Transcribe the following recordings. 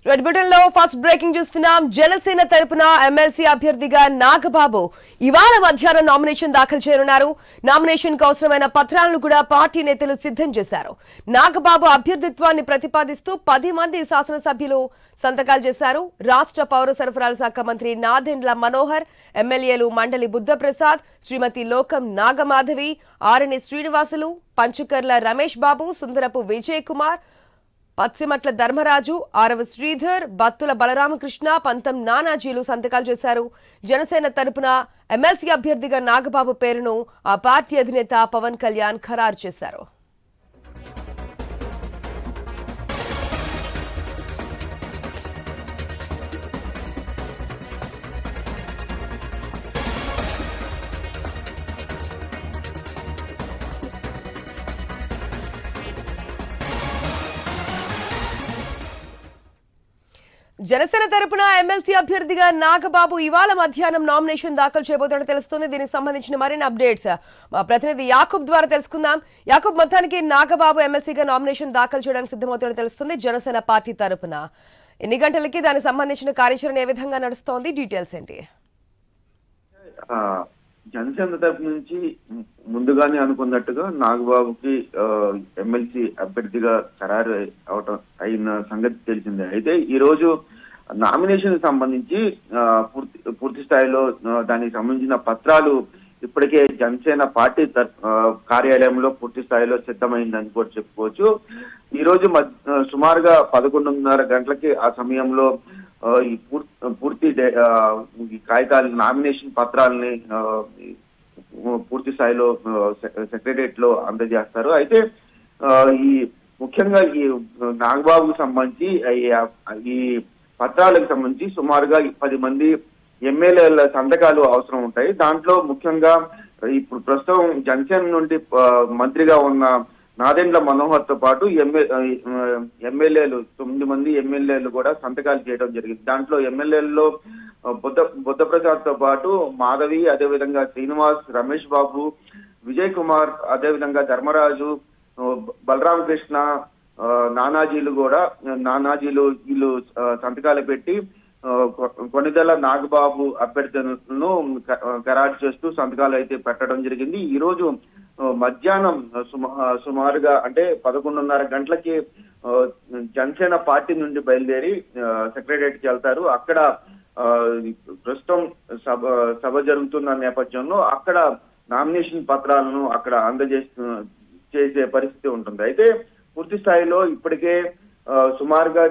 Red button లో first breaking చూస్తున్నాం. జనసేన తరపున ఎమ్మెల్సీ అభ్యర్థిగా నాగబాబు ఇవాళ మధ్యాహ్నం నామినేషన్ దాఖలు చేయనున్నారు. నామినేషన్ కు అవసరమైన పత్రాలను కూడా పార్టీ నేతలు సిద్ధం చేశారు. నాగబాబు అభ్యర్థిత్వాన్ని ప్రతిపాదిస్తూ 10 మంది శాసనసభ్యులు సంతకాలు చేశారు. రాష్ట్ర పౌర సరఫరాల శాఖ మంత్రి నాదెండ్ల మనోహర్, ఎమ్మెల్యేలు మండలి బుద్ధప్రసాద్, శ్రీమతి లోకం నాగమాధవి, ఆరణి శ్రీనివాసులు, పంచుకర్ల రమేష్ బాబు, సుందరపు విజయ్ కుమార్, పత్సిమట్ల ధర్మరాజు, ఆరవ శ్రీధర్, బత్తుల బలరామకృష్ణ, పంతం నానాజీలు సంతకాలు చేశారు. జనసేన తరపున ఎమ్మెల్సీ అభ్యర్థిగా నాగబాబు పేరును ఆ పార్టీ అధినేత పవన్ కళ్యాణ్ ఖరారు చేశారు. జనసేన తరపున ఎమ్మెల్సీ అభ్యర్థిగా నాగబాబు ఇవాళ మధ్యాహ్నం నామినేషన్ దాఖలు చేయబోతున్నట్టు తెలుస్తుంది. దీనికి సంబంధించిన మరిన్ని అప్డేట్స్ మా ప్రతినిధి యాకూబ్ ద్వారా తెలుసుకుందాం. యాకూబ్, మొత్తానికి నాగబాబు ఎమ్మెల్సీగా నామినేషన్ దాఖలు చేయడానికి సిద్ధమవుతున్నట్టు తెలుస్తుంది. జనసేన పార్టీ తరపున ఎన్ని గంటలకి దానికి సంబంధించిన కార్యాచరణ ఏ విధంగా నడుస్తోంది? డీటెయిల్స్ ఏంటి? జనసేన తరపు నుంచి ముందుగానే అనుకున్నట్టుగా నాగబాబుకి ఎమ్మెల్సీ అభ్యర్థిగా ఖరారు అయిన సంగతి తెలిసిందే. అయితే ఈ రోజు నామినేషన్ సంబంధించి పూర్తి స్థాయిలో దానికి సంబంధించిన పత్రాలు ఇప్పటికే జనసేన పార్టీ కార్యాలయంలో పూర్తి స్థాయిలో సిద్ధమైందని కూడా చెప్పుకోవచ్చు. ఈ రోజు సుమారుగా 11:30 గంటలకి ఆ సమయంలో ఈ పూర్తి కాగితాలు నామినేషన్ పత్రాలని పూర్తి స్థాయిలో సెక్రటరియట్ లో అందజేస్తారు. అయితే ఈ ముఖ్యంగా ఈ నాగబాబుకు సంబంధించి ఈ పత్రాలకు సంబంధించి సుమారుగా 10 మంది ఎమ్మెల్యేల సంతకాలు అవసరం ఉంటాయి. దాంట్లో ముఖ్యంగా ఇప్పుడు ప్రస్తుతం జనసేన నుండి మంత్రిగా ఉన్న నాదెండ్ల మనోహర్ తో పాటు ఎమ్మెల్యేలు 9 మంది ఎమ్మెల్యేలు కూడా సంతకాలు చేయడం జరిగింది. దాంట్లో ఎమ్మెల్యేలలో బుద్ధప్రసాద్ తో పాటు మాధవి, అదేవిధంగా శ్రీనివాస్, రమేష్ బాబు, విజయ్ కుమార్, అదేవిధంగా ధర్మరాజు, బలరామకృష్ణ, నానాజీలు వీళ్ళు సంతకాలు పెట్టి కొనిదెల నాగబాబు అభ్యర్థులను ఖరారు చేస్తూ సంతకాలు అయితే పెట్టడం జరిగింది. ఈ రోజు మధ్యాహ్నం సుమారుగా అంటే 11:30 గంటలకి జనసేన పార్టీ నుండి బయలుదేరి సెక్రటరియట్ కి వెళ్తారు. అక్కడ ప్రస్తుతం సభ జరుగుతున్న నేపథ్యంలో అక్కడ నామినేషన్ పత్రాలను అక్కడ చేసే పరిస్థితి ఉంటుంది. అయితే పూర్తి స్థాయిలో ఇప్పటికే సుమారుగా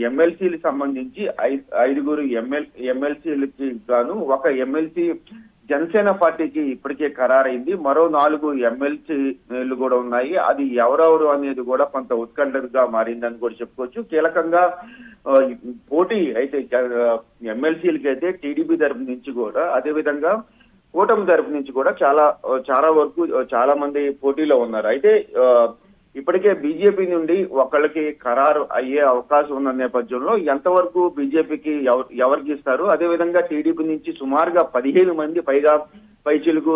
ఎమ్మెల్సీలకు సంబంధించి 5 ఎమ్మెల్సీలకి గాను ఒక ఎమ్మెల్సీ జనసేన పార్టీకి ఇప్పటికే ఖరారైంది. మరో 4 ఎమ్మెల్సీలు కూడా ఉన్నాయి. అది ఎవరెవరు అనేది కూడా కొంత ఉత్కంఠగా మారిందని కూడా చెప్పుకోవచ్చు. కీలకంగా పోటీ అయితే ఎమ్మెల్సీలకి అయితే టీడీపీ తరపు నుంచి కూడా, అదేవిధంగా కూటమి తరపు నుంచి కూడా చాలా వరకు చాలా మంది పోటీలో ఉన్నారు. అయితే ఇప్పటికే బీజేపీ నుండి ఒకళ్ళకి ఖరారు అయ్యే అవకాశం ఉన్న నేపథ్యంలో ఎంతవరకు బీజేపీకి ఎవరికి ఇస్తారు, అదేవిధంగా టీడీపీ నుంచి సుమారుగా 15 మంది పైచిలకు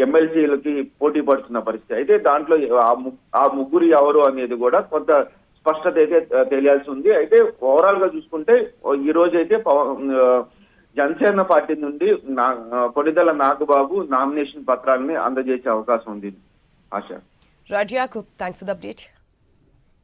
ఎమ్మెల్సీలకి పోటీ పడుతున్న పరిస్థితి. అయితే దాంట్లో ఆ ముగ్గురు ఎవరు అనేది కూడా కొంత స్పష్టత అయితే తెలియాల్సి ఉంది. అయితే ఓవరాల్ గా చూసుకుంటే ఈ రోజు అయితే జనసేన పార్టీ నుండి కొనిదెల నాగబాబు నామినేషన్ పత్రాలని అందజేసే అవకాశం ఉంది. ఆశ. Right, Yakub. Thanks for the update.